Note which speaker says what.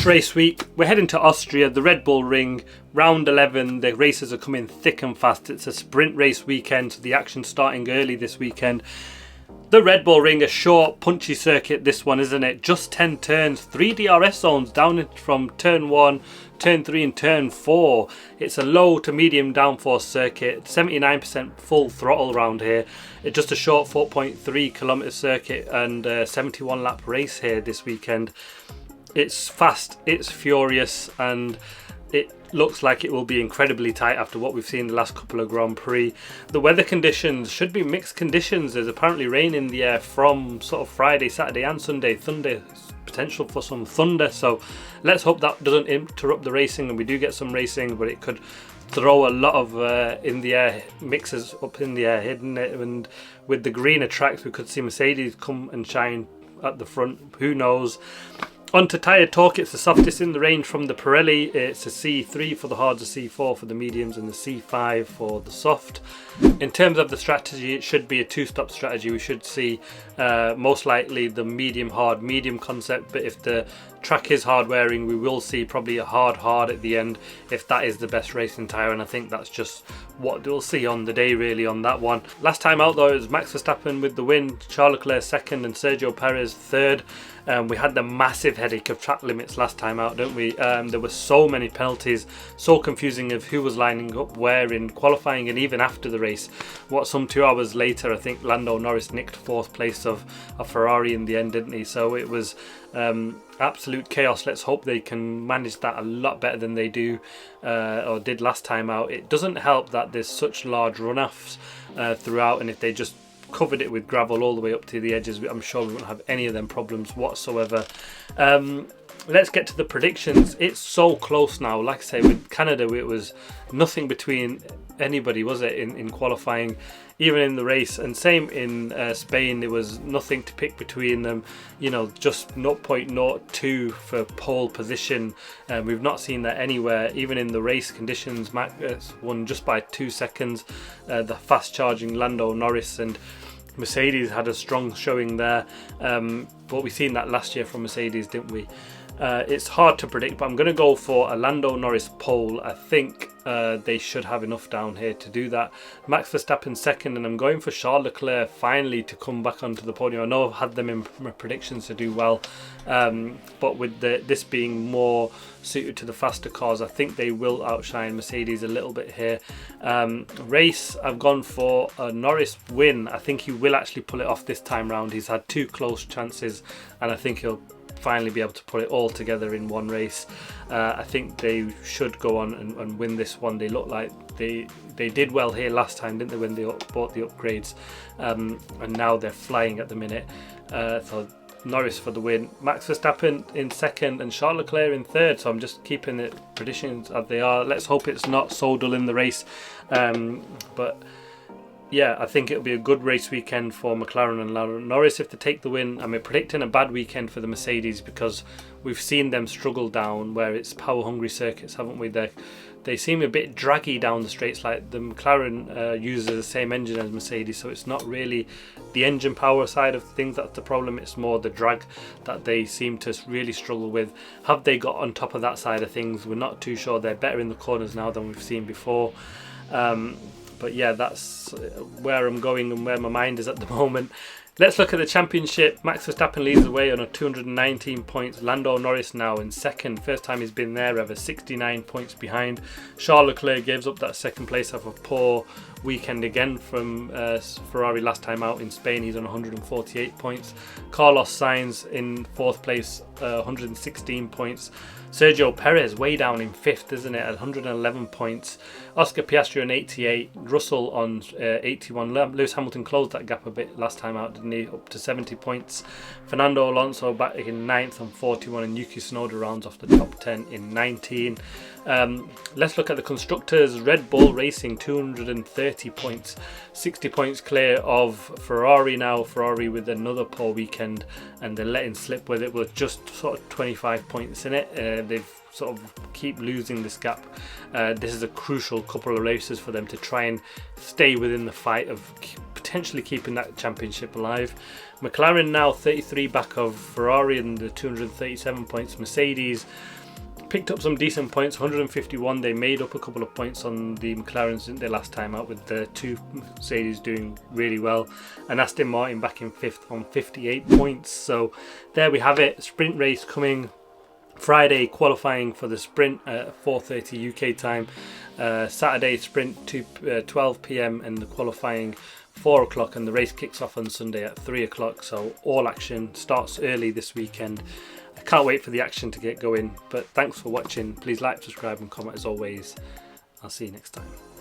Speaker 1: race week. We're heading to Austria, the Red Bull Ring, round 11. The races are coming thick and fast. It's a sprint race weekend, so the action's starting early this weekend. The Red Bull Ring, a short, punchy circuit, this one, isn't it? Just 10 turns, 3 DRS zones down from turn 1, turn 3 and turn 4. It's a low to medium downforce circuit, 79% full throttle around here. It's just a short 4.3 kilometre circuit and a 71 lap race here this weekend. It's fast, it's furious, and it looks like it will be incredibly tight after what we've seen the last couple of Grand Prix. The weather conditions should be mixed conditions. There's apparently rain in the air from sort of Friday, Saturday and Sunday. Thunder, potential for some thunder, so let's hope that doesn't interrupt the racing and we do get some racing, but it could throw a lot of in the air mixes up in the air, hidden it. And with the greener tracks, we could see Mercedes come and shine at the front. Who knows? On to tyre talk, it's the softest in the range from the Pirelli. It's a C3 for the hards, a C4 for the mediums and the C5 for the soft. In terms of the strategy, it should be a two-stop strategy. We should see most likely the medium hard medium concept, but if the track is hard wearing, we will see probably a hard at the end if that is the best racing tyre, and I think that's just what we'll see on the day really on that one. Last time out though, it was Max Verstappen with the win, Charles Leclerc second and Sergio Perez third. We had the massive headache of track limits last time out, don't we? There were so many penalties, so confusing of who was lining up where in qualifying and even after the race. Some 2 hours later, I think Lando Norris nicked fourth place of Ferrari in the end, didn't he? So it was absolute chaos. Let's hope they can manage that a lot better than they do or did last time out. It doesn't help that there's such large runoffs throughout, and if they just covered it with gravel all the way up to the edges, I'm sure we won't have any of them problems whatsoever. Let's get to the predictions. It's so close now. Like I say, with Canada, it was nothing between anybody, was it, in qualifying, even in the race, and same in Spain. There was nothing to pick between them, you know, just 0.02 for pole position. We've not seen that anywhere. Even in the race conditions, Max won just by 2 seconds. The fast charging Lando Norris and Mercedes had a strong showing there, but we've seen that last year from Mercedes, didn't we? It's hard to predict, but I'm going to go for a Lando Norris pole. I think they should have enough down here to do that. Max Verstappen second, and I'm going for Charles Leclerc finally to come back onto the podium. I know I've had them in my predictions to do well, but with this being more suited to the faster cars, I think they will outshine Mercedes a little bit here. Race, I've gone for a Norris win. I think he will actually pull it off this time round. He's had 2 close chances, and I think he'll finally be able to put it all together in one race. I think they should go on and win this one. They look like they did well here last time, didn't they, when they bought the upgrades, and now they're flying at the minute. So Norris for the win, Max Verstappen in second and Charles Leclerc in third. So I'm just keeping the predictions as they are. Let's hope it's not so dull in the race, but yeah, I think it'll be a good race weekend for McLaren and Lando Norris if they take the win. I'm predicting a bad weekend for the Mercedes because we've seen them struggle down where it's power-hungry circuits, haven't we? They seem a bit draggy down the straights. Like the McLaren uses the same engine as Mercedes, so it's not really the engine power side of things that's the problem. It's more the drag that they seem to really struggle with. Have they got on top of that side of things? We're not too sure. They're better in the corners now than we've seen before. But yeah, that's where I'm going and where my mind is at the moment. Let's look at the championship. Max Verstappen leads the way on a 219 points. Lando Norris now in second. First time he's been there ever, 69 points behind. Charles Leclerc gives up that second place after a poor weekend again from Ferrari last time out in Spain. He's on 148 points. Carlos Sainz in fourth place, 116 points. Sergio Perez way down in fifth, isn't it, at 111 points. Oscar Piastri on 88, Russell on 81. Lewis Hamilton closed that gap a bit last time out, didn't he, up to 70 points. Fernando Alonso back in 9th on 41, and Yuki Tsunoda rounds off the top 10 in 19. Let's look at the constructors. Red Bull Racing 230 points, 60 points clear of Ferrari now. Ferrari with another poor weekend, and they're letting slip with it with just sort of 25 points in it. They've sort of keep losing this gap. This is a crucial couple of races for them to try and stay within the fight of potentially keeping that championship alive. McLaren now 33 back of Ferrari and the 237 points. Mercedes picked up some decent points, 151. They made up a couple of points on the McLarens, didn't they, last time out, with the two Mercedes doing really well. And Aston Martin back in 5th on 58 points. So there we have it. Sprint race coming Friday, qualifying for the sprint at 4:30 UK time. Saturday sprint to 12 PM and the qualifying 4 o'clock, and the race kicks off on Sunday at 3 o'clock. So all action starts early this weekend. I can't wait for the action to get going. But thanks for watching. Please like, subscribe and comment as always. I'll see you next time.